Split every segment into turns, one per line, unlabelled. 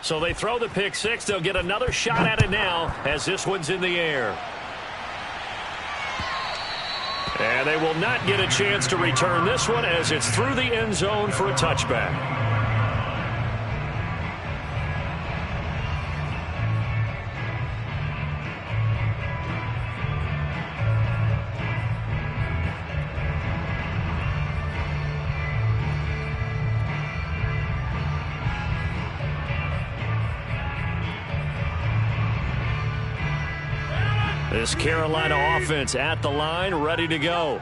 So they throw the pick six. They'll get another shot at it now as this one's in the air. And they will not get a chance to return this one as it's through the end zone for a touchback. This Carolina offense at the line, ready to go.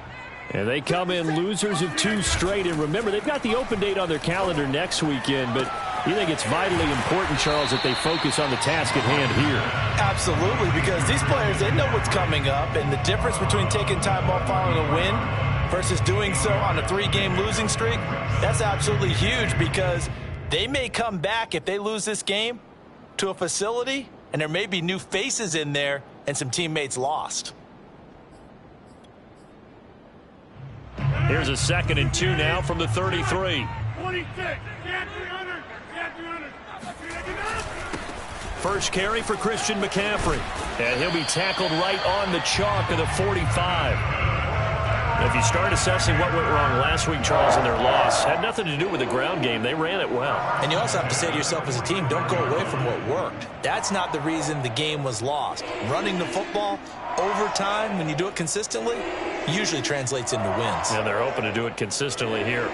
And they come in losers of 2 straight. And remember, they've got the open date on their calendar next weekend. But you think it's vitally important, Charles, that they focus on the task at hand here?
Absolutely, because these players, they know what's coming up. And the difference between taking time off following a win versus doing so on a 3-game losing streak, that's absolutely huge, because they may come back if they lose this game to a facility, and there may be new faces in there and some teammates lost.
Here's a 2nd and 2 now from the 33.
26.
First carry for Christian McCaffrey. And he'll be tackled right on the chalk of the 45. If you start assessing what went wrong last week, Charles, in their loss, had nothing to do with the ground game. They ran it well.
And you also have to say to yourself as a team, don't go away from what worked. That's not the reason the game was lost. Running the football over time, when you do it consistently, usually translates into wins.
And they're hoping to do it consistently here.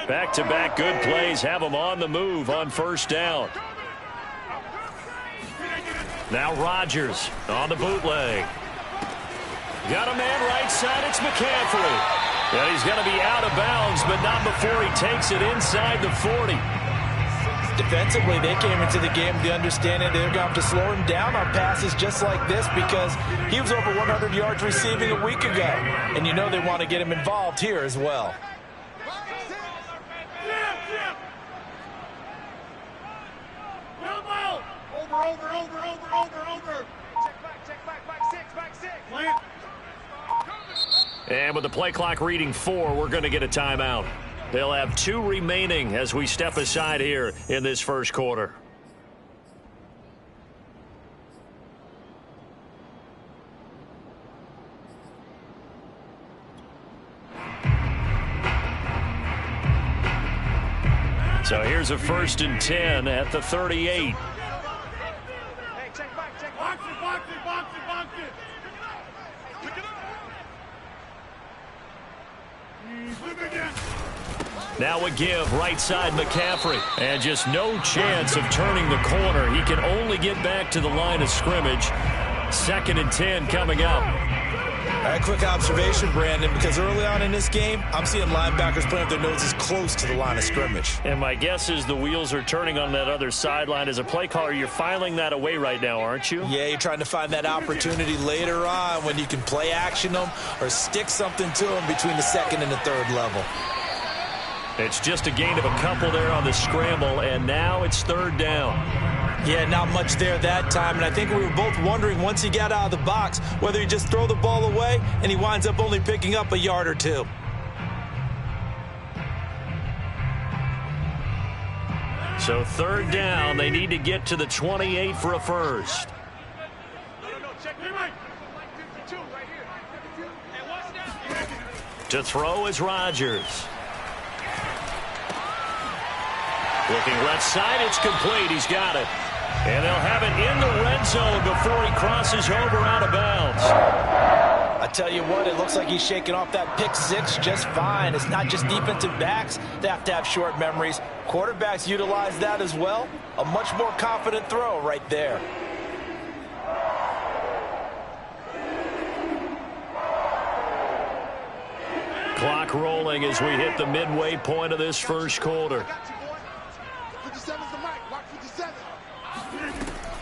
Back-to-back good plays have them on the move on first down. Now Rodgers on the bootleg. Got a man right side. It's McCaffrey. And he's going to be out of bounds, but not before he takes it inside the 40.
Defensively, they came into the game with the understanding they're going to have to slow him down on passes just like this, because he was over 100 yards receiving a week ago. And you know they want to get him involved here as well.
Over. Check back, 6.
And with the play clock reading 4, we're going to get a timeout. They'll have 2 remaining as we step aside here in this first quarter. So here's a 1st and 10 at the 38. Now a give right side McCaffrey. And just no chance of turning the corner. He can only get back to the line of scrimmage. 2nd and 10 coming up.
All right, quick observation, Brandon, because early on in this game, I'm seeing linebackers putting up their noses close to the line of scrimmage.
And my guess is the wheels are turning on that other sideline. As a play caller, you're filing that away right now, aren't you?
Yeah, you're trying to find that opportunity later on when you can play action them or stick something to them between the 2nd and the 3rd level.
It's just a gain of a couple there on the scramble, and now it's 3rd down.
Yeah, not much there that time, and I think we were both wondering once he got out of the box whether he just throw the ball away and he winds up only picking up a yard or 2.
So 3rd down, they need to get to the 28 for a first. To throw is Rodgers. Looking left side, it's complete. He's got it. And they'll have it in the red zone before he crosses over out of bounds.
I tell you what, it looks like he's shaking off that pick 6 just fine. It's not just defensive backs that have to have short memories. Quarterbacks utilize that as well. A much more confident throw right there.
Clock rolling as we hit the midway point of this first quarter.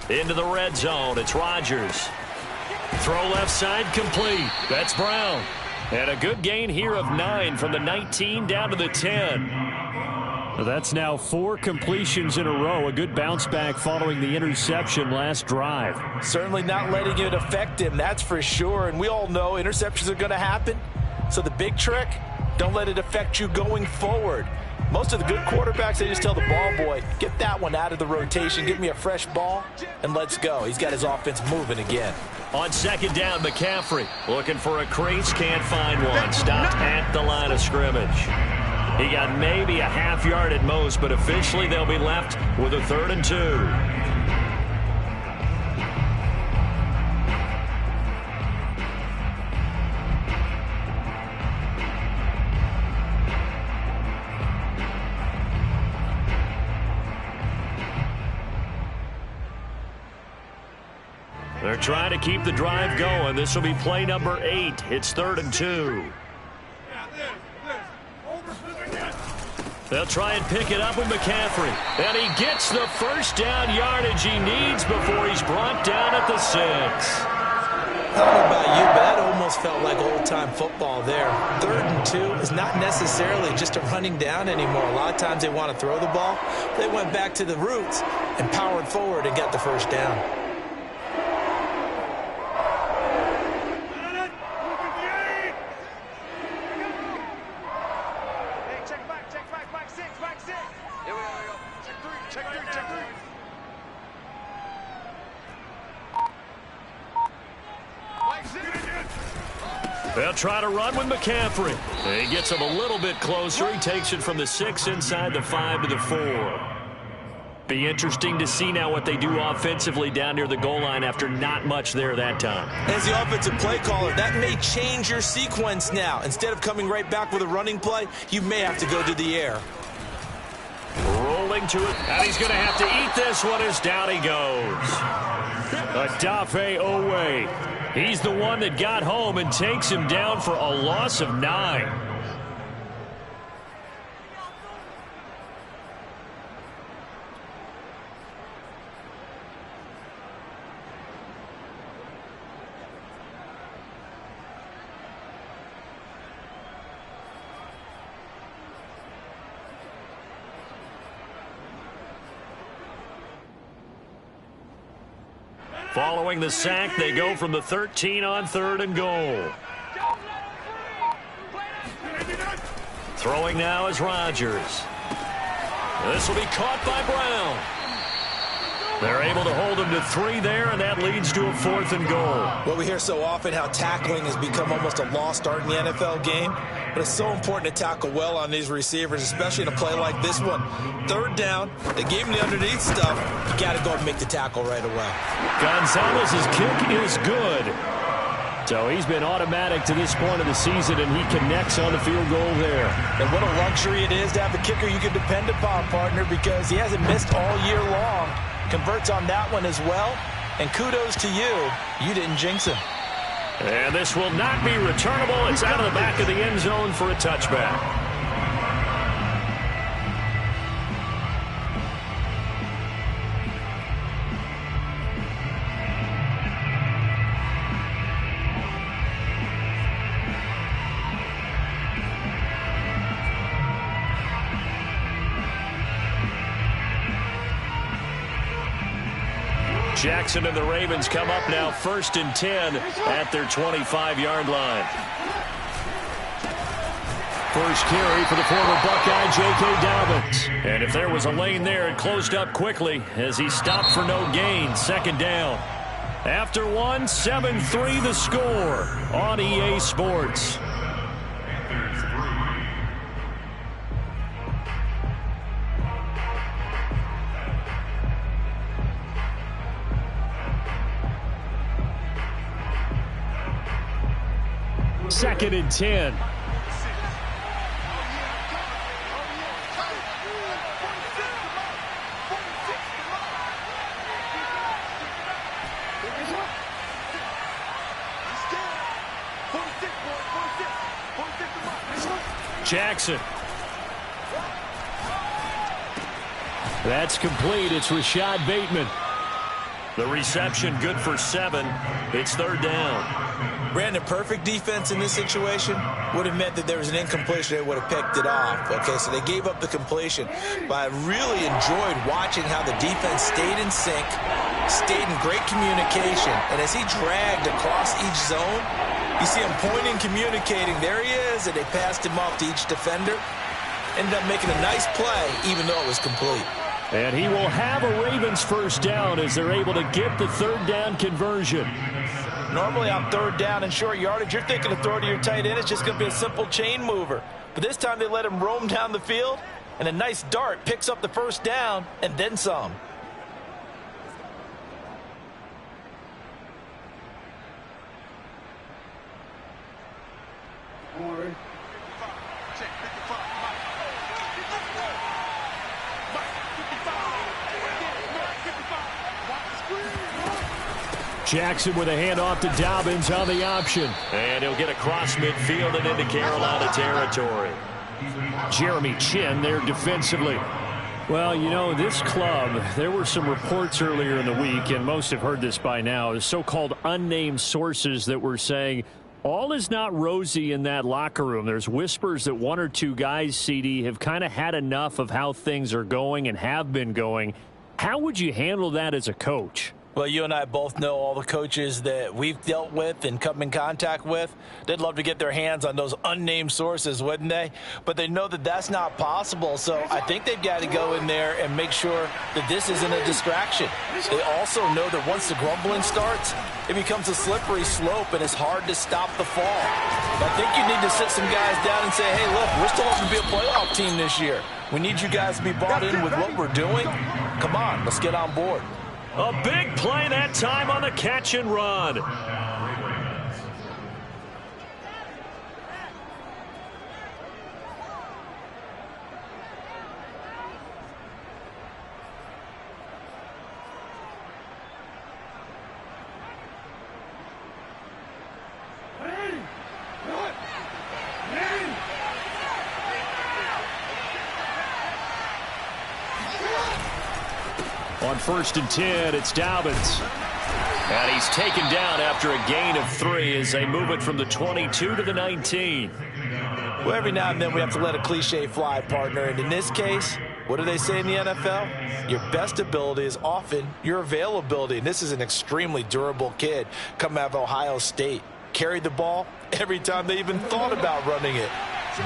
Into the red zone, it's Rodgers. Throw left side, complete. That's Brown. And a good gain here of 9 from the 19 down to the 10. That's now 4 completions in a row. A good bounce back following the interception last drive.
Certainly not letting it affect him, that's for sure. And we all know interceptions are going to happen. So the big trick, don't let it affect you going forward. Most of the good quarterbacks, they just tell the ball boy, get that one out of the rotation, give me a fresh ball, and let's go. He's got his offense moving again.
On second down, McCaffrey looking for a crease, can't find one. Stopped at the line of scrimmage. He got maybe a half yard at most, but officially they'll be left with a 3rd and 2. They're trying to keep the drive going. This will be play number 8. It's 3rd and 2. They'll try and pick it up with McCaffrey. And he gets the first down yardage he needs before he's brought down at the 6.
I don't know about you, but that almost felt like old-time football there. 3rd and 2 is not necessarily just a running down anymore. A lot of times they want to throw the ball. They went back to the roots and powered forward and got the first down.
They'll try to run with McCaffrey. He gets him a little bit closer. He takes it from the 6 inside the 5 to the 4. Be interesting to see now what they do offensively down near the goal line after not much there that time.
As the offensive play caller, that may change your sequence now. Instead of coming right back with a running play, you may have to go to the air.
Rolling to it, and he's going to have to eat this one as down he goes. Adafe Owe. He's the one that got home and takes him down for a loss of 9. Following the sack, they go from the 13 on 3rd and goal. Throwing now is Rodgers. This will be caught by Brown. They're able to hold him to 3 there, and that leads to a 4th and goal.
Well, we hear so often how tackling has become almost a lost art in the NFL game, but it's so important to tackle well on these receivers, especially in a play like this one. 3rd down, they gave him the underneath stuff. You got to go and make the tackle right away.
Gonzalez's kick is good. So he's been automatic to this point of the season, and he connects on the field goal there.
And what a luxury it is to have a kicker you can depend upon, partner, because he hasn't missed all year long. Converts on that one as well. And kudos to you. You didn't jinx him.
And this will not be returnable. It's out of the back of the end zone for a touchback. Jackson and the Ravens come up now 1st and 10 at their 25-yard line. First carry for the former Buckeye, J.K. Dobbins. And if there was a lane there, it closed up quickly as he stopped for no gain. 2nd down. After 1, 7-3 the score on EA Sports. Second and 10. Jackson. That's complete. It's Rashad Bateman. The reception good for 7. It's 3rd down.
Brandon, perfect defense in this situation would have meant that there was an incompletion. They would have picked it off. Okay, so they gave up the completion. But I really enjoyed watching how the defense stayed in sync, stayed in great communication. And as he dragged across each zone, you see him pointing, communicating. There he is, and they passed him off to each defender. ended up making a nice play, even though it was complete.
And he will have a Ravens first down as they're able to get the third down conversion.
Normally on third down and short yardage, you're thinking to throw to your tight end. It's just going to be a simple chain mover. But this time they let him roam down the field, and a nice dart picks up the first down and then some.
Jackson with a handoff to Dobbins on the option. And he'll get across midfield and into Carolina territory. Jeremy Chin there defensively. Well, you know, this club, there were some reports earlier in the week, and most have heard this by now, the so-called unnamed sources that were saying all is not rosy in that locker room. There's whispers that one or two guys, CD, have kind of had enough of how things are going and have been going. How would you handle that as a coach?
Well, you and I both know all the coaches that we've dealt with and come in contact with. They'd love to get their hands on those unnamed sources, wouldn't they? But they know that that's not possible, so I think they've got to go in there and make sure that this isn't a distraction. They also know that once the grumbling starts, it becomes a slippery slope, and it's hard to stop the fall. I think you need to sit some guys down and say, hey, look, we're still hoping to be a playoff team this year. We need you guys to be bought in with what we're doing. Come on, let's get on board.
A big play that time on the catch and run. On 1st and 10, it's Dobbins. And he's taken down after a gain of 3 as they move it from the 22 to the 19.
Well, every now and then we have to let a cliche fly, partner. And in this case, what do they say in the NFL? Your best ability is often your availability. And this is an extremely durable kid coming out of Ohio State. Carried the ball every time they even thought about running it.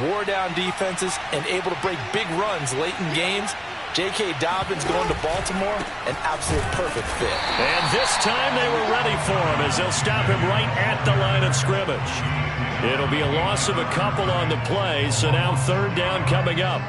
Wore down defenses and able to break big runs late in games. J.K. Dobbins going to Baltimore, an absolute perfect fit.
And this time they were ready for him as they'll stop him right at the line of scrimmage. It'll be a loss of a couple on the play, so now third down coming up.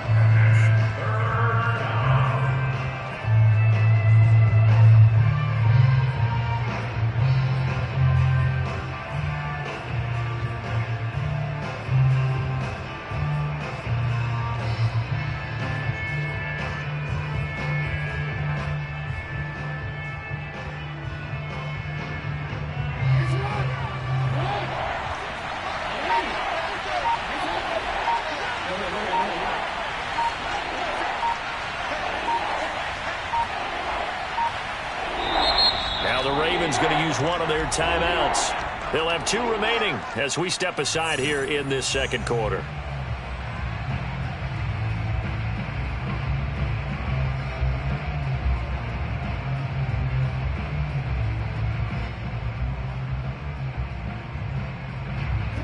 Going to use one of their timeouts. They'll have 2 remaining as we step aside here in this second quarter.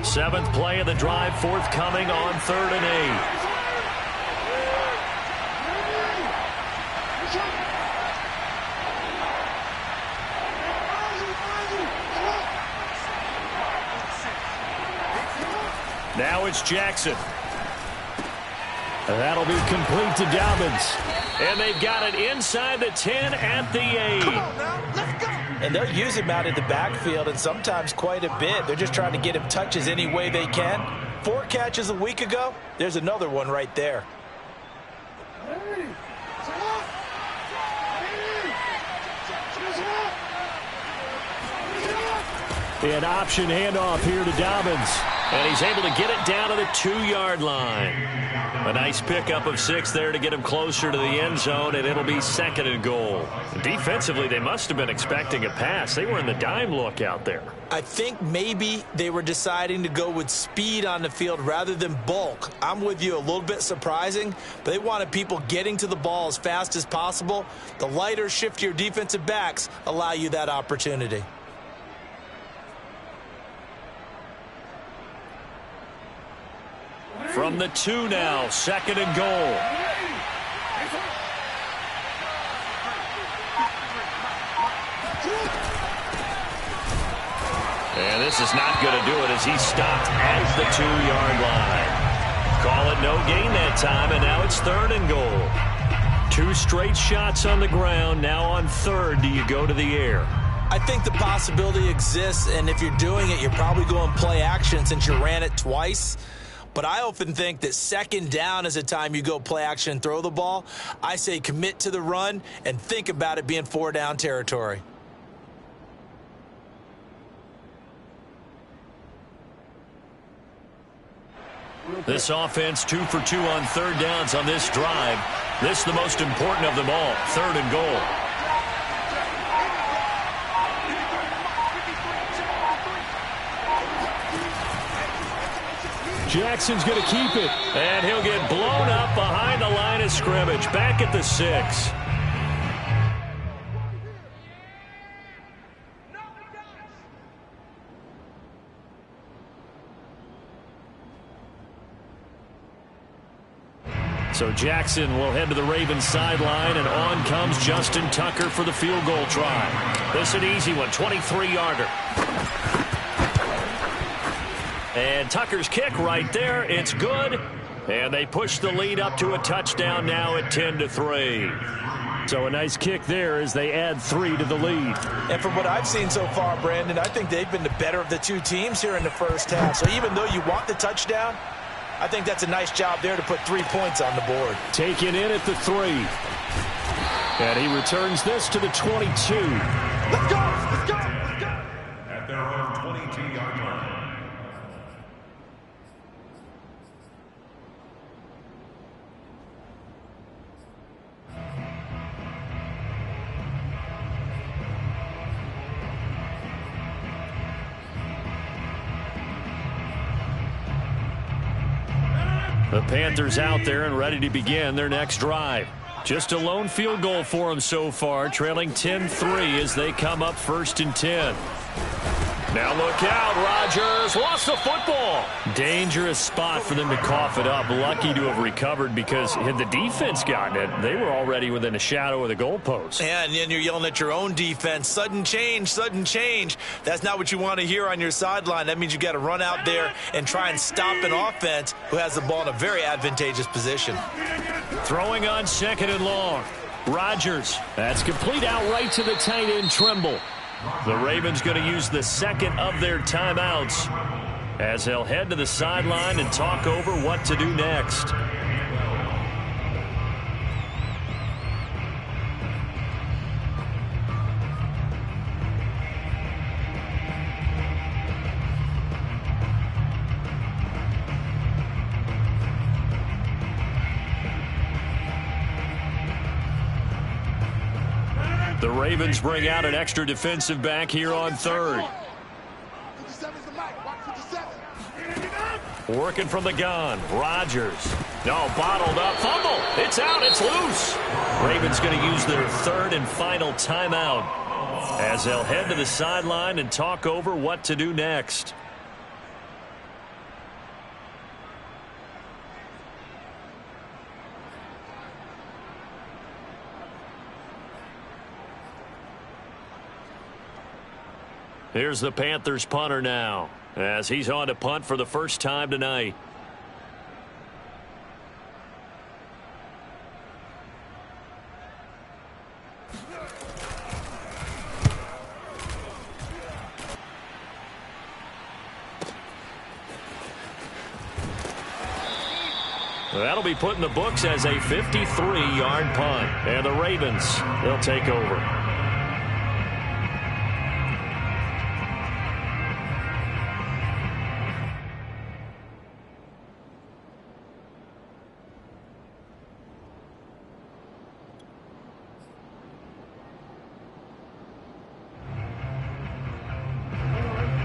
Seventh play of the drive forthcoming on 3rd and 8. Now it's Jackson. That'll be complete to Dobbins. And they've got it inside the 10 at the 8.
Come on now, let's go. And they'll use him out in the backfield, and sometimes quite a bit. They're just trying to get him touches any way they can. 4 catches a week ago. There's another one right there.
An option handoff here to Dobbins. And he's able to get it down to the 2-yard line. A nice pickup of 6 there to get him closer to the end zone, and it'll be 2nd and goal. Defensively, they must have been expecting a pass. They were in the dime look out there.
I think maybe they were deciding to go with speed on the field rather than bulk. I'm with you, a little bit surprising, but they wanted people getting to the ball as fast as possible. The lighter, shiftier defensive backs allow you that opportunity.
From From the 2 now, 2nd and goal. And this is not going to do it as he's stopped at the 2-yard line. Call it no gain that time, and now it's 3rd and goal. 2 straight shots on the ground. Now on 3rd, do you go to the air?
I think the possibility exists, and if you're doing it, you're probably going play action since you ran it twice. But I often think that 2nd down is the time you go play action and throw the ball. I say commit to the run and think about it being 4-down territory.
This offense 2 for 2 on 3rd downs on this drive. This the most important of them all, 3rd and goal. Jackson's going to keep it. And he'll get blown up behind the line of scrimmage. Back at the 6. So Jackson will head to the Ravens sideline, and on comes Justin Tucker for the field goal try. This is an easy one, 23-yarder. And Tucker's kick right there, it's good. And they push the lead up to a touchdown now at 10-3. So a nice kick there as they add 3 to the lead.
And from what I've seen so far, Brandon, I think they've been the better of the 2 teams here in the first half. So even though you want the touchdown, I think that's a nice job there to put 3 points on the board.
Taken in at the 3. And he returns this to the 22.
Let's go! Let's go! Let's go!
At their own 22-yard line.
The Panthers out there and ready to begin their next drive. Just a lone field goal for them so far, trailing 10-3 as they come up 1st and 10. Now look out, Rodgers lost the football. Dangerous spot for them to cough it up. Lucky to have recovered because had the defense gotten it, they were already within a shadow of the goalpost.
Yeah, and then you're yelling at your own defense. Sudden change, sudden change. That's not what you want to hear on your sideline. That means you got to run out there and try and stop an offense who has the ball in a very advantageous position.
Throwing on 2nd and long. Rodgers. That's complete out right to the tight end, Trimble. The Ravens going to use the 2nd of their timeouts as they'll head to the sideline and talk over what to do next. The Ravens bring out an extra defensive back here on 3rd. Working from the gun. Rodgers. No, bottled up. Fumble. It's out. It's loose. Ravens going to use their 3rd and final timeout as they'll head to the sideline and talk over what to do next. Here's the Panthers punter now as he's on to punt for the first time tonight. That'll be put in the books as a 53-yard punt. And the Ravens, they'll take over.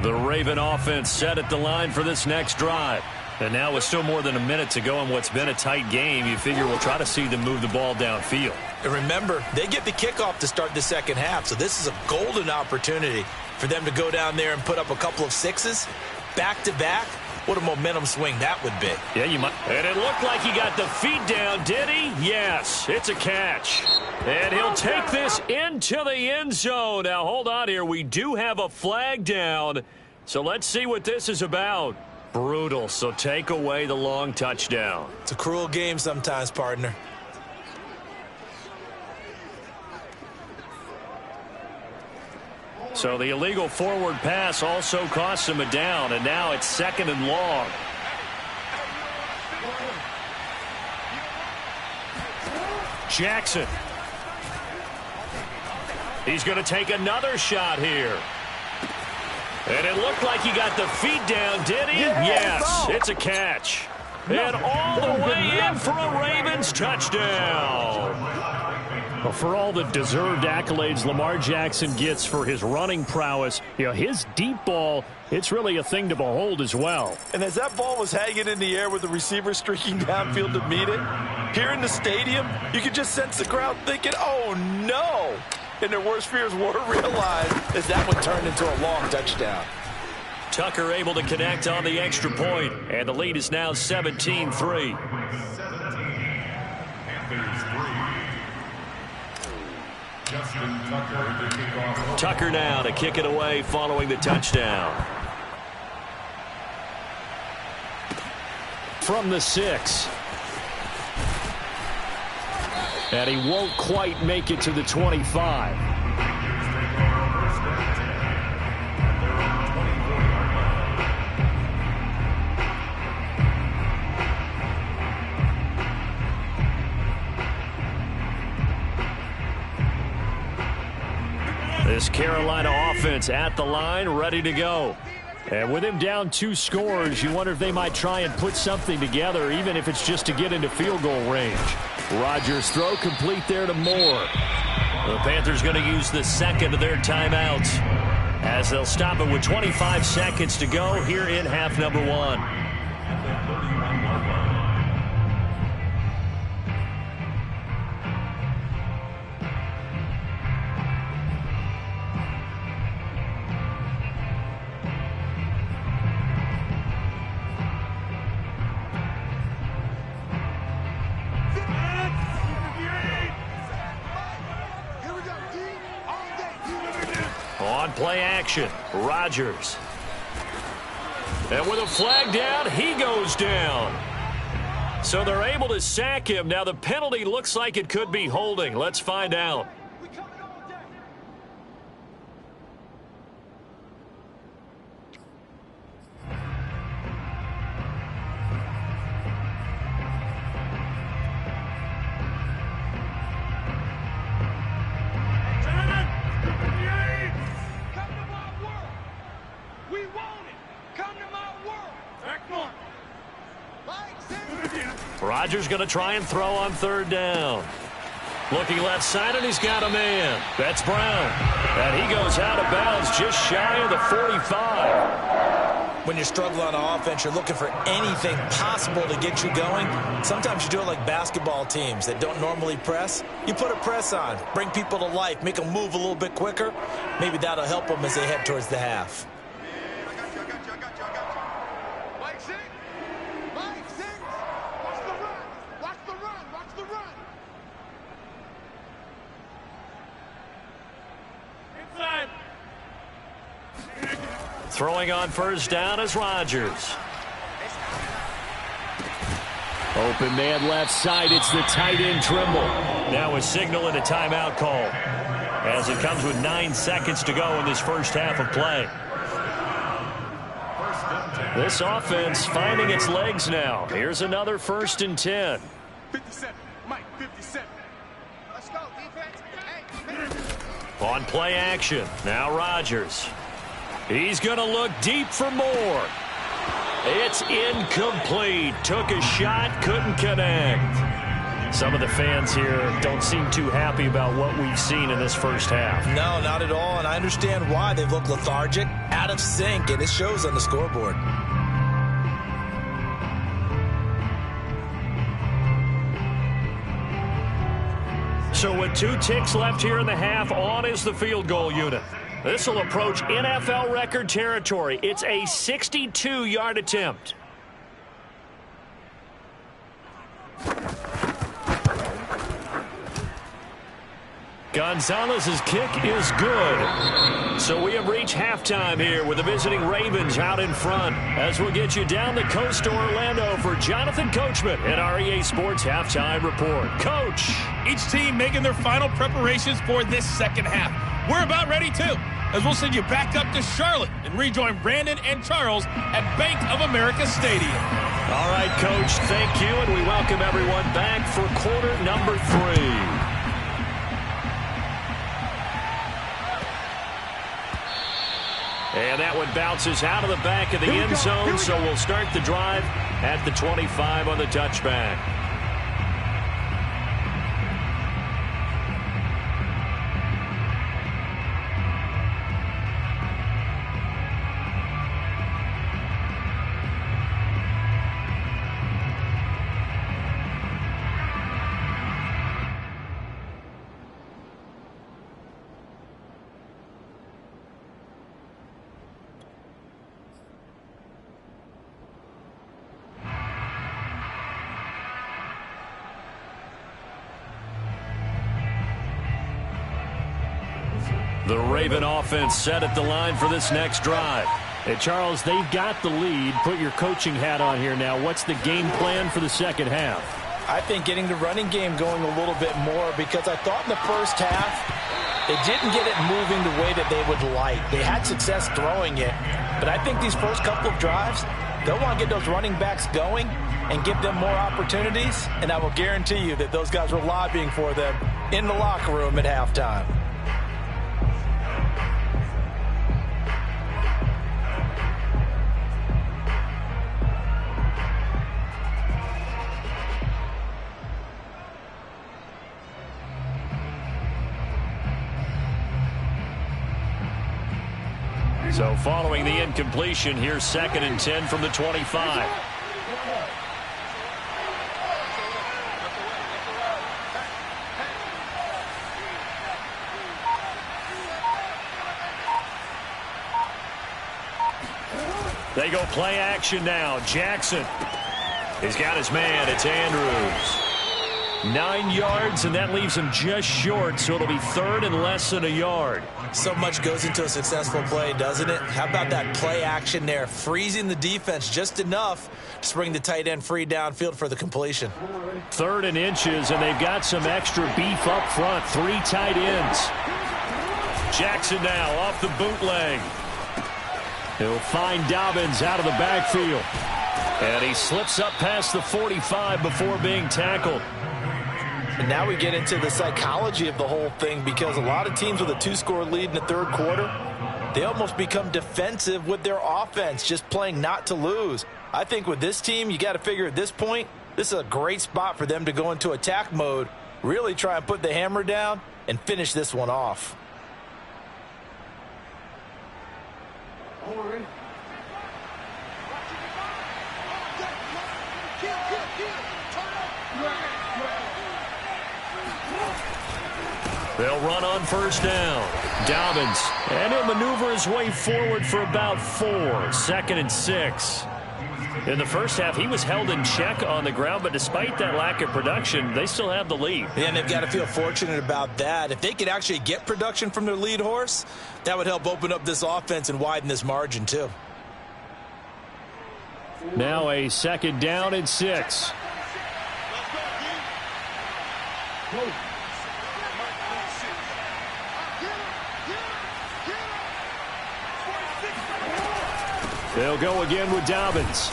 The Raven offense set at the line for this next drive. And now with still more than a minute to go in what's been a tight game, you figure we'll try to see them move the ball downfield.
And remember, they get the kickoff to start the second half, so this is a golden opportunity for them to go down there and put up a couple of 6s back-to-back What a momentum swing that would be.
Yeah, you might. And it looked like he got the feet down, did he? Yes, it's a catch. And he'll take this into the end zone. Now, hold on here. We do have a flag down. So let's see what this is about. Brutal, so take away the long touchdown.
It's a cruel game sometimes, partner.
So the illegal forward pass also costs him a down, and now it's 2nd and long. Jackson. He's going to take another shot here. And it looked like he got the feet down, did he? Yes, it's a catch. And all the way in for a Ravens touchdown. Well, for all the deserved accolades Lamar Jackson gets for his running prowess, his deep ball, it's really a thing to behold as well.
And as that ball was hanging in the air with the receiver streaking downfield to meet it, here in the stadium, you could just sense the crowd thinking, oh, no. And their worst fears were realized as that one turned into a long touchdown.
Tucker able to connect on the extra point, and the lead is now 17-3. Tucker now to kick it away following the touchdown. From the 6. And he won't quite make it to the 25. This Carolina offense at the line, ready to go. And with him down 2 scores, you wonder if they might try and put something together, even if it's just to get into field goal range. Rodgers' throw complete there to Moore. The Panthers going to use the 2nd of their timeouts as they'll stop it with 25 seconds to go here in half number 1. On play action, Rodgers. And with a flag down, he goes down. So they're able to sack him. Now the penalty looks like it could be holding. Let's find out. Rodgers going to try and throw on 3rd down. Looking left side, and he's got a man. That's Brown. And he goes out of bounds just shy of the 45.
When you're struggling on offense, you're looking for anything possible to get you going. Sometimes you do it like basketball teams that don't normally press. You put a press on, bring people to life, make them move a little bit quicker. Maybe that'll help them as they head towards the half.
Throwing on 1st down is Rodgers. Open man left side. It's the tight end Trimble. Now a signal and a timeout call as it comes with 9 seconds to go in this first half of play. This offense finding its legs now. Here's another 1st and 10.
57. Mike, 57. Let's go, defense. Hey.
On play action. Now Rodgers. He's going to look deep for more. It's incomplete. Took a shot, couldn't connect. Some of the fans here don't seem too happy about what we've seen in this first half.
No, not at all, and I understand why. They've looked lethargic, out of sync, and it shows on the scoreboard.
So with 2 ticks left here in the half, on is the field goal unit. This will approach NFL record territory. It's a 62-yard attempt. Gonzalez's kick is good. So we have reached halftime here with the visiting Ravens out in front. As we'll get you down the coast to Orlando for Jonathan Coachman at our EA Sports Halftime Report. Coach.
Each team making their final preparations for this second half. We're about ready too, as we'll send you back up to Charlotte and rejoin Brandon and Charles at Bank of America Stadium.
All right, Coach, thank you, and we welcome everyone back for quarter number 3. And that one bounces out of the back of the end zone, so we'll start the drive at the 25 on the touchback. The Raven offense set at the line for this next drive. Hey, Charles, they've got the lead. Put your coaching hat on here now. What's the game plan for the second half?
I think getting the running game going a little bit more, because I thought in the first half they didn't get it moving the way that they would like. They had success throwing it, but I think these first couple of drives, they'll want to get those running backs going and give them more opportunities, and I will guarantee you that those guys were lobbying for them in the locker room at halftime.
So following the incompletion, here's 2nd and 10 from the 25. They go play action now. Jackson. He's got his man. It's Andrews. 9 yards, and that leaves him just short, so it'll be 3rd and less than a yard.
So much goes into a successful play, doesn't it? How about that play action there, freezing the defense just enough to bring the tight end free downfield for the completion.
3rd and inches, and they've got some extra beef up front. 3 tight ends. Jackson now off the bootleg. He'll find Dobbins out of the backfield. And he slips up past the 45 before being tackled.
And now we get into the psychology of the whole thing, because a lot of teams with a 2-score lead in the third quarter, they almost become defensive with their offense, just playing not to lose. I think with this team, you got to figure at this point, this is a great spot for them to go into attack mode, really try and put the hammer down and finish this one off.
They'll run on first down. Dobbins, and he'll maneuver his way forward for about 4. 2nd and 6. In the first half, he was held in check on the ground, but despite that lack of production, they still have the lead.
Yeah, and they've got to feel fortunate about that. If they could actually get production from their lead horse, that would help open up this offense and widen this margin too.
Now a 2nd down and 6. They'll go again with Dobbins.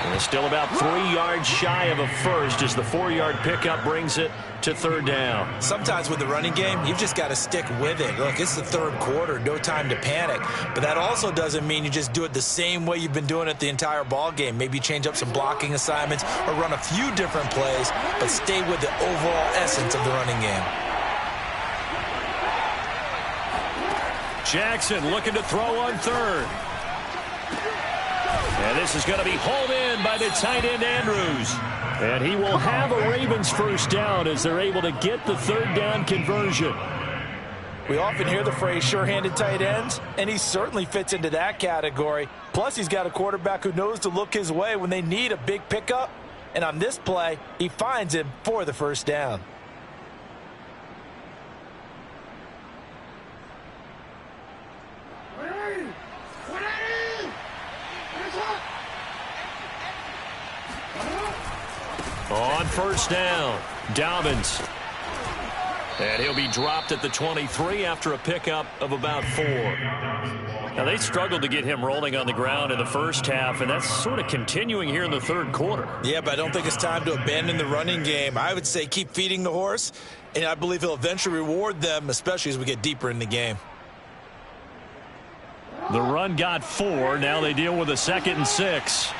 And still about 3 yards shy of a first as the 4-yard pickup brings it to 3rd down.
Sometimes with the running game, you've just got to stick with it. Look, it's the third quarter, no time to panic. But that also doesn't mean you just do it the same way you've been doing it the entire ball game. Maybe change up some blocking assignments or run a few different plays, but stay with the overall essence of the running game.
Jackson looking to throw on 3rd. And this is going to be hauled in by the tight end Andrews. And he will have a Ravens first down as they're able to get the 3rd down conversion.
We often hear the phrase sure-handed tight ends, and he certainly fits into that category. Plus, he's got a quarterback who knows to look his way when they need a big pickup. And on this play, he finds him for the first down.
On first down, Dobbins. And he'll be dropped at the 23 after a pickup of about 4. Now, they struggled to get him rolling on the ground in the first half, and that's sort of continuing here in the third quarter.
Yeah, but I don't think it's time to abandon the running game. I would say keep feeding the horse, and I believe he'll eventually reward them, especially as we get deeper in the game.
The run got 4. Now they deal with a 2nd and 6.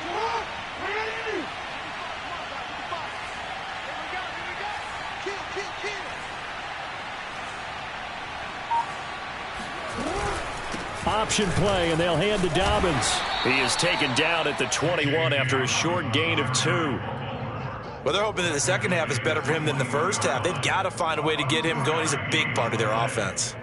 Option play, and they'll hand to Dobbins. He is taken down at the 21 after a short gain of 2.
Well, they're hoping that the second half is better for him than the first half. They've got to find a way to get him going. He's a big part of their offense.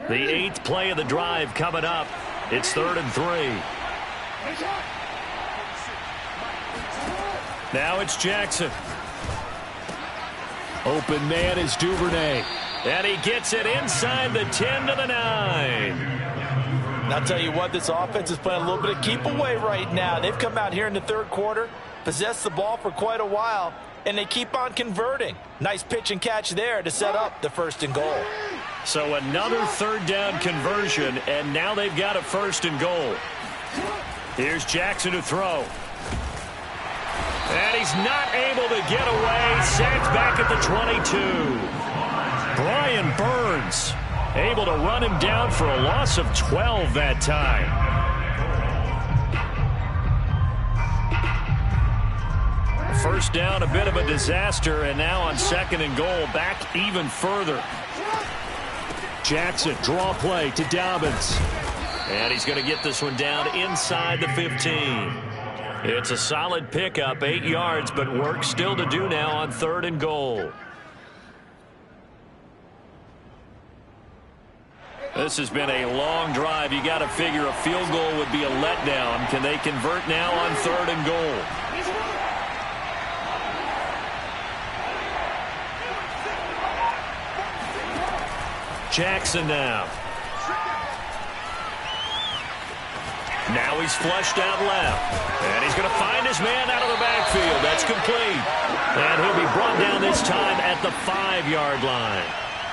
The 8th play of the drive coming up. It's 3rd and 3. Now it's Jackson. Open man is Duvernay. And he gets it inside the 10 to the 9.
And I'll tell you what, this offense is playing a little bit of keep away right now. They've come out here in the third quarter, possessed the ball for quite a while, and they keep on converting. Nice pitch and catch there to set up the 1st and goal.
So another 3rd down conversion, and now they've got a 1st and goal. Here's Jackson to throw. And he's not able to get away. Sacked back at the 22. Brian Burns able to run him down for a loss of 12 that time. First down, a bit of a disaster, and now on 2nd and goal, back even further. Jackson, draw play to Dobbins. And he's going to get this one down inside the 15. It's a solid pickup, 8 yards, but work still to do now on 3rd and goal. This has been a long drive. You got to figure a field goal would be a letdown. Can they convert now on 3rd and goal? Jackson now. Now he's flushed out left. And he's going to find his man out of the backfield. That's complete. And he'll be brought down this time at the 5-yard line.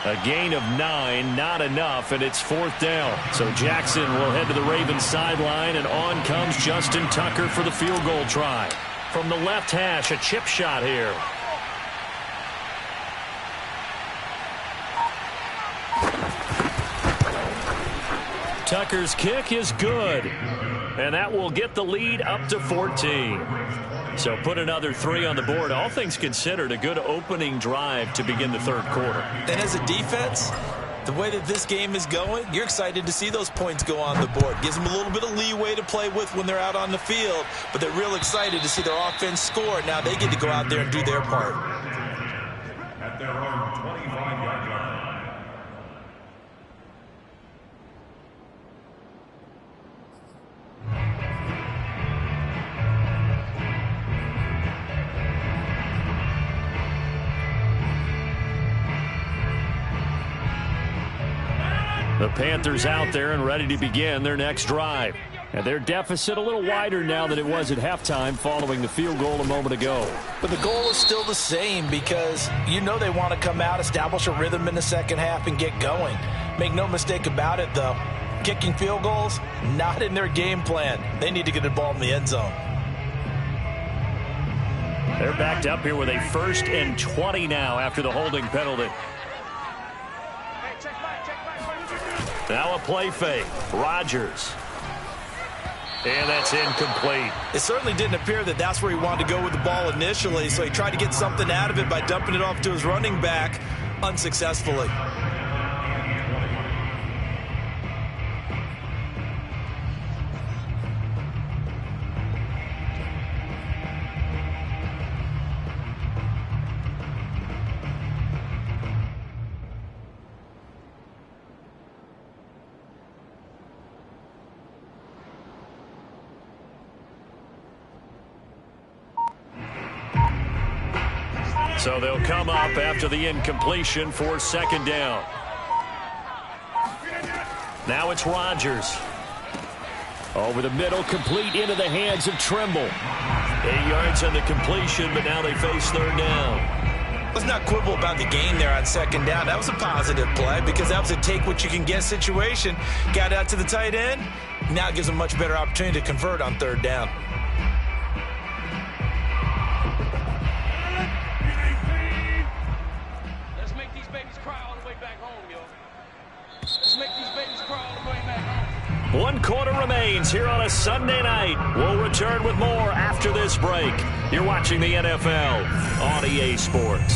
A gain of 9, not enough, and it's 4th down. So Jackson will head to the Ravens sideline, and on comes Justin Tucker for the field goal try. From the left hash, a chip shot here. Tucker's kick is good, and that will get the lead up to 14. So put another 3 on the board. All things considered, a good opening drive to begin the third quarter.
And as a defense, the way that this game is going, you're excited to see those points go on the board. Gives them a little bit of leeway to play with when they're out on the field, but they're real excited to see their offense score. Now they get to go out there and do their part.
At their own 25-yard line.
The Panthers out there and ready to begin their next drive. And their deficit a little wider now than it was at halftime following the field goal a moment ago.
But the goal is still the same because you know they want to come out, establish a rhythm in the second half, and get going. Make no mistake about it, though. Kicking field goals, not in their game plan. They need to get the ball in the end zone.
They're backed up here with a 1st and 20 now after the holding penalty. Now a play fake. Rodgers. And that's incomplete.
It certainly didn't appear that that's where he wanted to go with the ball initially, so he tried to get something out of it by dumping it off to his running back unsuccessfully.
So they'll come up after the incompletion for second down. Now it's Rodgers. Over the middle, complete into the hands of Trimble. 8 yards on the completion, but now they face third down.
Let's not quibble about the gain there on second down. That was a positive play because that was a take-what-you-can-get situation. Got out to the tight end. Now it gives them a much better opportunity to convert on third down.
One quarter remains here on a Sunday night. We'll return with more after this break. You're watching the NFL on EA Sports.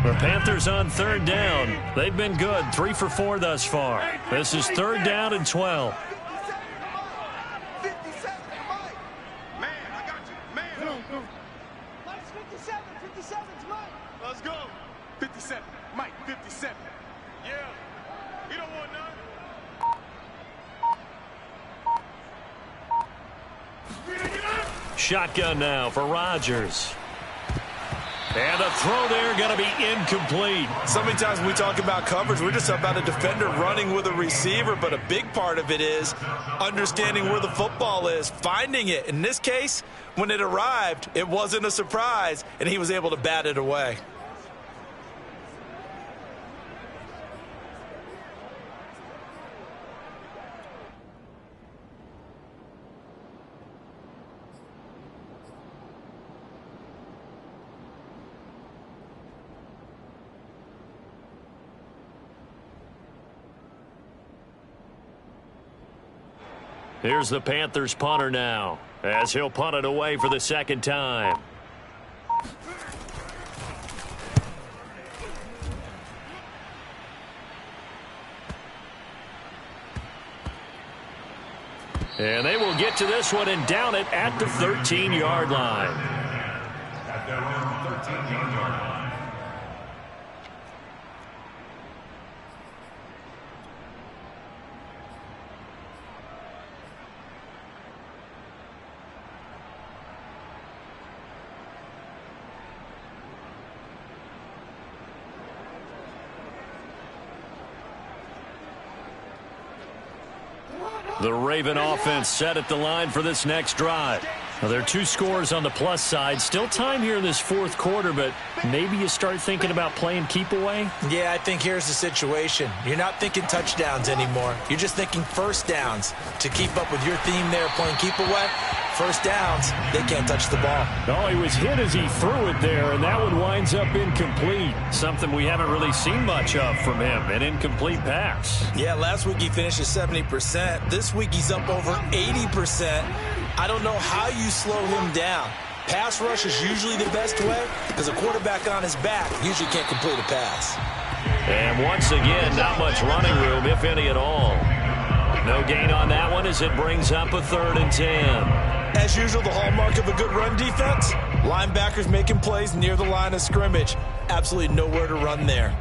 The Panthers on third down. They've been good, 3 for 4 thus far. This is third down and 12.
Let's go. 57. Mike, 57. Yeah. You don't want none.
Shotgun now for Rodgers. And the throw there going to be incomplete.
So many times when we talk about coverage, we're just about a defender running with a receiver, but a big part of it is understanding where the football is, finding it. In this case, when it arrived, it wasn't a surprise, and he was able to bat it away.
Here's the Panthers punter now, as he'll punt it away for the second time. And they will get to this one and down it at the 13-yard line.
At their own 13-yard line.
The Raven offense set at the line for this next drive. Now, there are 2 scores on the plus side. Still time here in this fourth quarter, but maybe you start thinking about playing keep away?
Yeah, I think here's the situation. You're not thinking touchdowns anymore. You're just thinking first downs. To keep up with your theme there, playing keep away, first downs, they can't touch the ball.
Oh, he was hit as he threw it there, and that one winds up incomplete. Something we haven't really seen much of from him, an incomplete pass.
Yeah, last week he finished at 70%. This week he's up over 80%. I don't know how you slow him down. Pass rush is usually the best way because a quarterback on his back usually can't complete a pass.
And once again, not much running room, if any at all. No gain on that one as it brings up a 3rd and 10.
As usual, the hallmark of a good run defense, linebackers making plays near the line of scrimmage. Absolutely nowhere to run there.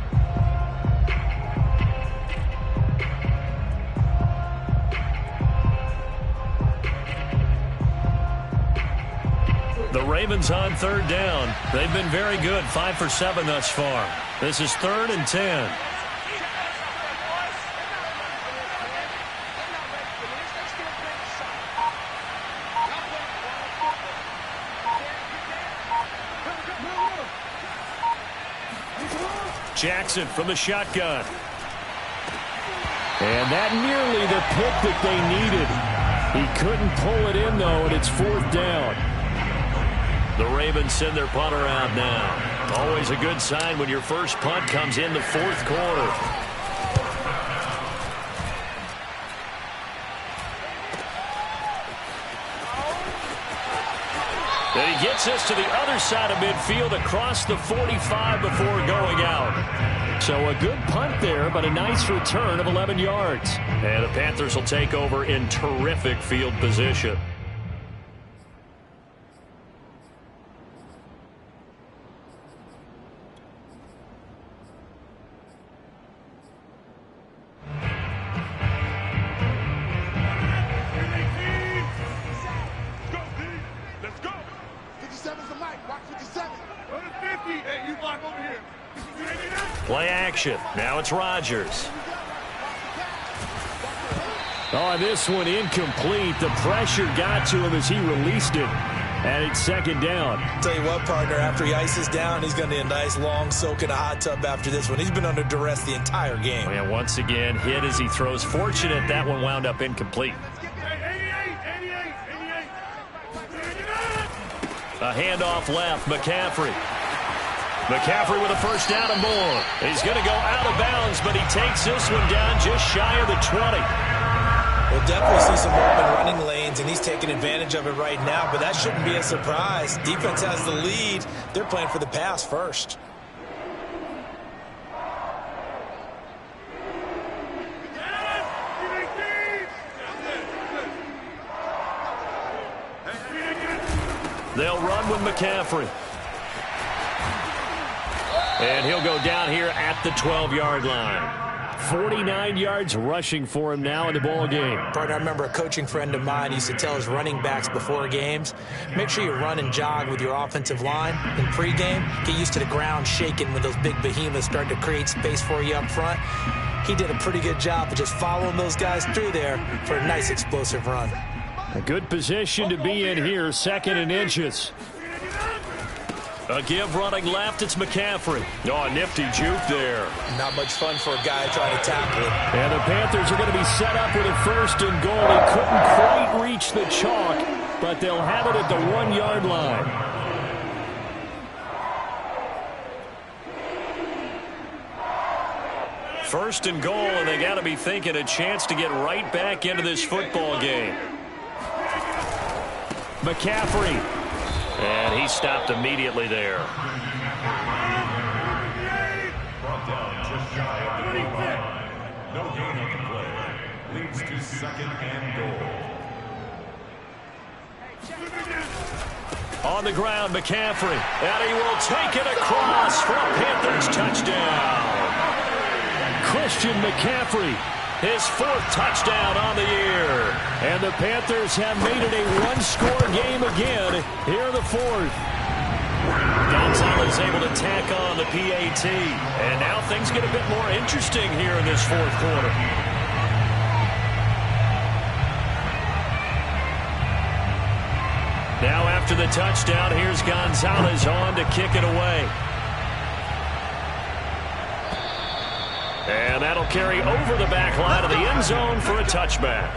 The Ravens on third down. They've been very good, 5 for 7 thus far. This is 3rd and 10. Jackson from the shotgun. And that nearly the pick that they needed. He couldn't pull it in, though, and it's 4th down. The Ravens send their punter out now. Always a good sign when your first punt comes in the fourth quarter. And he gets us to the other side of midfield across the 45 before going out. So a good punt there, but a nice return of 11 yards. And the Panthers will take over in terrific field position. Play action. Now it's Rodgers. Oh, this one incomplete. The pressure got to him as he released it. And it's second down.
Tell you what, partner, after he ices down, he's going to need a nice long soak in a hot tub after this one. He's been under duress the entire game.
And once again, hit as he throws. Fortunate that one wound up incomplete. A handoff left, McCaffrey. McCaffrey with a first down and more. He's going to go out of bounds, but he takes this one down just shy of the 20.
We'll definitely see some open running lanes, and he's taking advantage of it right now, but that shouldn't be a surprise. Defense has the lead. They're playing for the pass first.
They'll run with McCaffrey. And he'll go down here at the 12-yard line. 49 yards rushing for him now in the ball game.
Partner, I remember a coaching friend of mine used to tell his running backs before games, make sure you run and jog with your offensive line in pregame. Get used to the ground shaking when those big behemoths start to create space for you up front. He did a pretty good job of just following those guys through there for a nice explosive run.
A good position to be in here, second and inches. A give running left, it's McCaffrey. Oh, a nifty juke there.
Not much fun for a guy trying to tackle it.
And the Panthers are going to be set up with a first and goal. He couldn't quite reach the chalk, but they'll have it at the 1-yard line. First and goal, and they got to be thinking a chance to get right back into this football game. McCaffrey. And he stopped immediately there.
Brought down just shy of the goal line. No gain on the play. Leads to second and goal.
On the ground, McCaffrey. And he will take it across for a Panthers touchdown. Christian McCaffrey. His fourth touchdown on the year. And the Panthers have made it a one-score game again here in the fourth. Gonzalez able to tack on the PAT. And now things get a bit more interesting here in this fourth quarter. Now after the touchdown, here's Gonzalez on to kick it away. And that'll carry over the back line of the end zone for a touchback.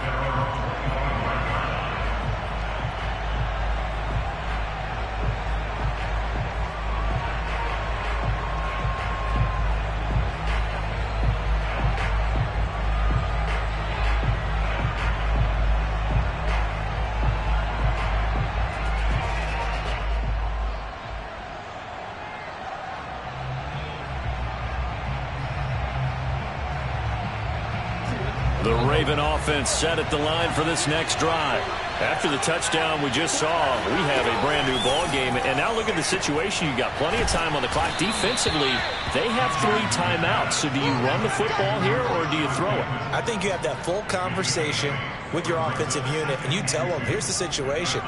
The Raven offense set at the line for this next drive. After the touchdown we just saw, we have a brand new ball game. And now look at the situation. You got plenty of time on the clock. Defensively, they have 3 timeouts. So do you run the football here or do you throw it?
I think you have that full conversation with your offensive unit, and you tell them, here's the situation.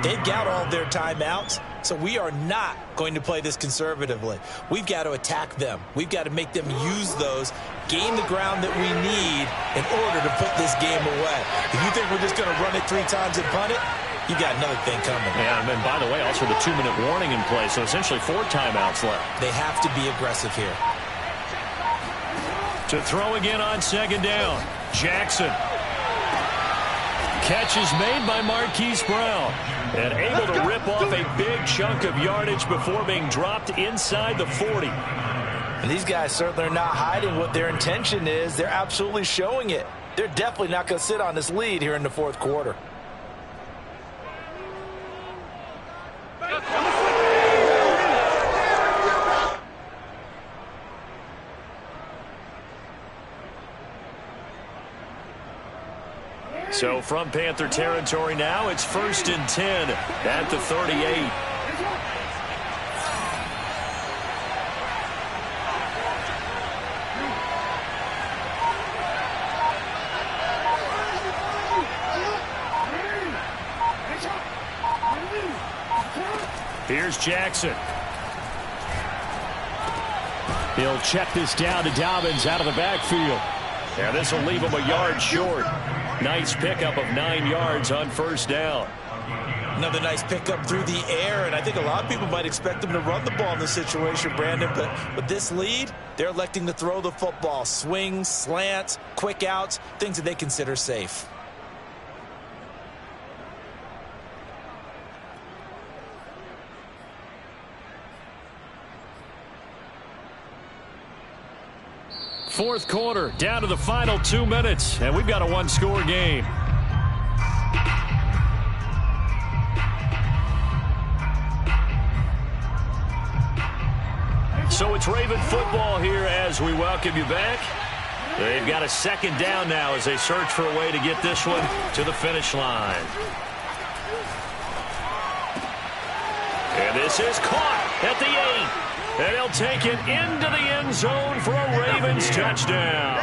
They've got all their timeouts, so we are not going to play this conservatively. We've got to attack them. We've got to make them use those, gain the ground that we need in order to put this game away. If you think we're just going to run it 3 times and punt it, you got another thing coming.
Yeah, and by the way, also the 2-minute warning in play, so essentially 4 timeouts left.
They have to be aggressive here.
To throw again on second down, Jackson. catch is made by Marquise Brown. And able to rip off a big chunk of yardage before being dropped inside the 40.
And these guys certainly are not hiding what their intention is. They're absolutely showing it. They're definitely not going to sit on this lead here in the fourth quarter.
So from Panther territory now, it's 1st and 10 at the 38. Here's Jackson. He'll check this down to Dobbins out of the backfield. And this will leave him a yard short. Nice pickup of 9 yards on 1st down.
Another nice pickup through the air, and I think a lot of people might expect them to run the ball in this situation, Brandon, but with this lead, they're electing to throw the football. Swings, slants, quick outs, things that they consider safe.
Fourth quarter, down to the final 2 minutes, and we've got a one-score game. So it's Raven football here as we welcome you back. They've got a 2nd down now as they search for a way to get this one to the finish line. And this is caught at the 8. And he'll take it into the end zone for a Ravens touchdown.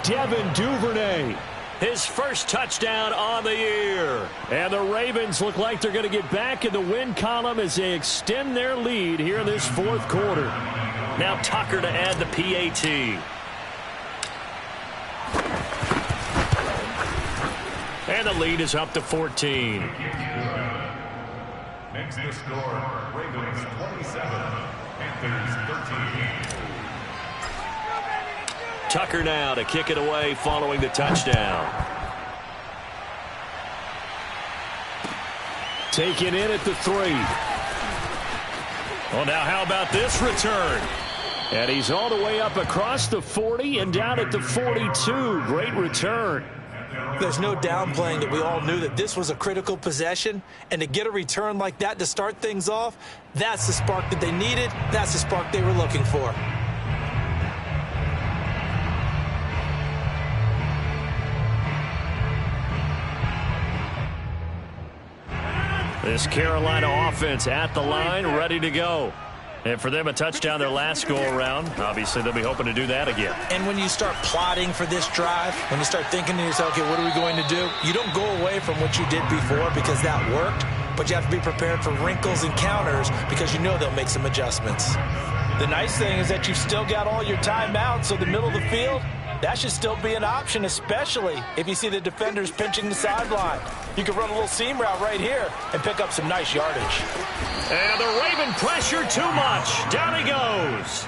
Devin Duvernay, his first touchdown on the year. And the Ravens look like they're going to get back in the win column as they extend their lead here in this fourth quarter. Now Tucker to add the PAT. And the lead is up to 14.
Next the score, Ravens 27, Panthers 13.
Tucker now to kick it away following the touchdown. Taken in at the 3. Well, now how about this return? And he's all the way up across the 40 and down at the 42. Great return.
There's no downplaying that we all knew that this was a critical possession, and to get a return like that to start things off, that's the spark that they needed. That's the spark they were looking for.
This Carolina offense at the line, ready to go. And for them, a touchdown their last go-around. Obviously, they'll be hoping to do that again.
And when you start plotting for this drive, when you start thinking to yourself, okay, what are we going to do? You don't go away from what you did before because that worked, but you have to be prepared for wrinkles and counters because you know they'll make some adjustments. The nice thing is that you've still got all your timeouts, so the middle of the field, that should still be an option, especially if you see the defenders pinching the sideline. You can run a little seam route right here and pick up some nice yardage.
And the Raven pressure too much. Down he goes.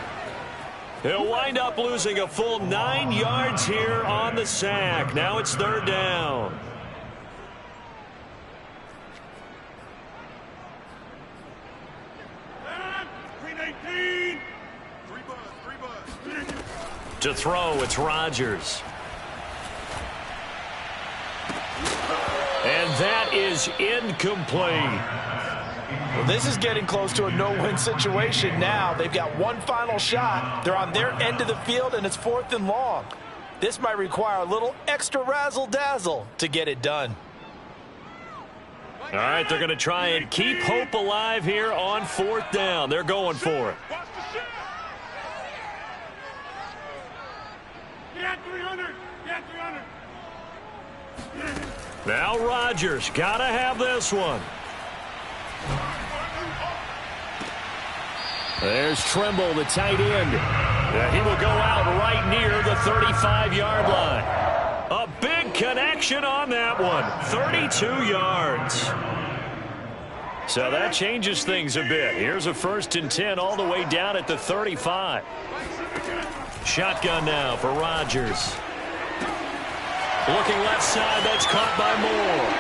He'll wind up losing a full 9 yards here on the sack. Now it's 3rd down. To throw, it's Rodgers. And that is incomplete.
Well, this is getting close to a no-win situation now. They've got one final shot. They're on their end of the field, and it's 4th and long. This might require a little extra razzle-dazzle to get it done.
All right, they're going to try and keep hope alive here on 4th down. They're going for it. Now Rodgers, got to have this one. There's Trimble, the tight end. He will go out right near the 35-yard line. A big connection on that one. 32 yards. So that changes things a bit. Here's a 1st and 10 all the way down at the 35. Shotgun now for Rodgers. Looking left side, that's caught by Moore.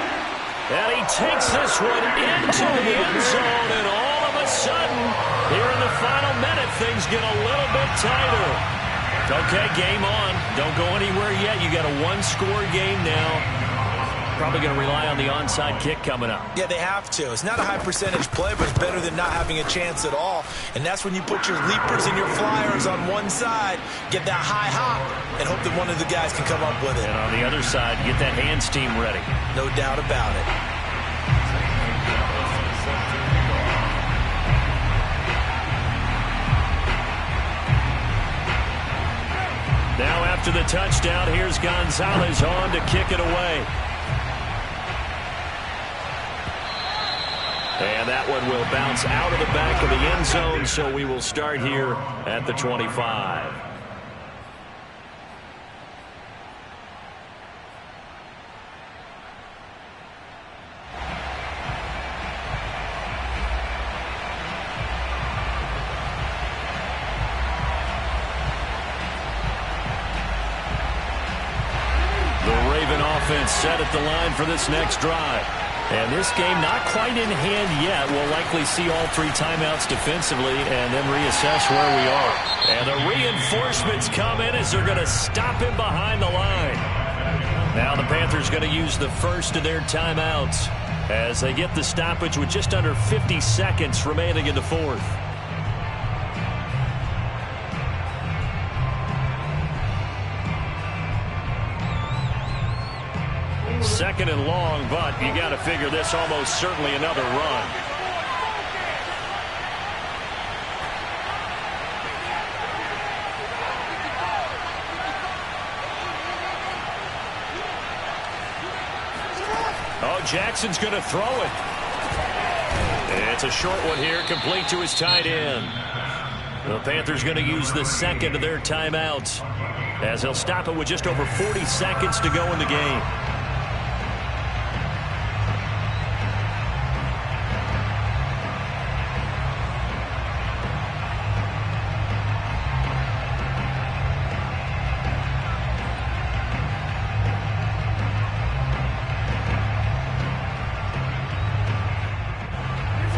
And he takes this one into the end zone, and all of a sudden, here in the final minute, things get a little bit tighter. Okay, game on. Don't go anywhere yet. You got a one-score game now. Probably going to rely on the onside kick coming up.
Yeah, they have to. It's not a high-percentage play, but it's better than not having a chance at all. And that's when you put your leapers and your flyers on one side, get that high hop, and hope that one of the guys can come up with it.
And on the other side, get that hands team ready.
No doubt about it.
Now after the touchdown, here's Gonzalez on to kick it away. And that one will bounce out of the back of the end zone, so we will start here at the 25. The Raven offense set at the line for this next drive. And this game not quite in hand yet. We'll likely see all three timeouts defensively and then reassess where we are. And the reinforcements come in as they're going to stop him behind the line. Now the Panthers going to use the first of their timeouts as they get the stoppage with just under 50 seconds remaining in the fourth. Second and long, but you got to figure this almost certainly another run. Oh, Jackson's going to throw it. It's a short one here, complete to his tight end. The Panthers going to use the second of their timeouts as they'll stop it with just over 40 seconds to go in the game.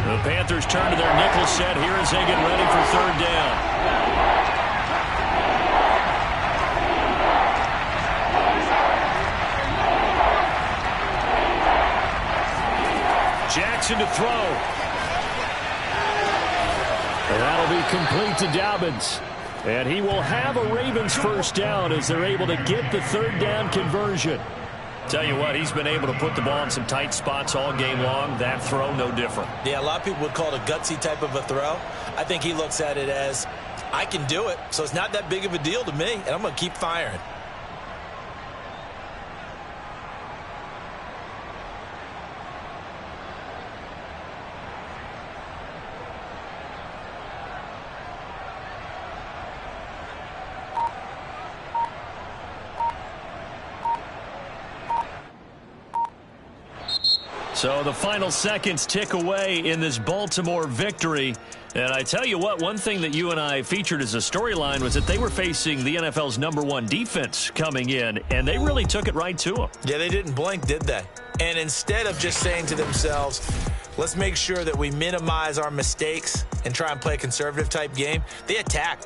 The Panthers turn to their nickel set here as they get ready for third down. Jackson to throw. And that'll be complete to Dobbins. And he will have a Ravens first down as they're able to get the third down conversion. Tell you what, he's been able to put the ball in some tight spots all game long. That throw, no different.
Yeah, a lot of people would call it a gutsy type of a throw. I think he looks at it as, I can do it, so it's not that big of a deal to me, and I'm going to keep firing.
So the final seconds tick away in this Baltimore victory. And I tell you what, one thing that you and I featured as a storyline was that they were facing the NFL's #1 defense coming in, and they really took it right to them.
Yeah, they didn't blink, did they? And instead of just saying to themselves, let's make sure that we minimize our mistakes and try and play a conservative type game, they attacked.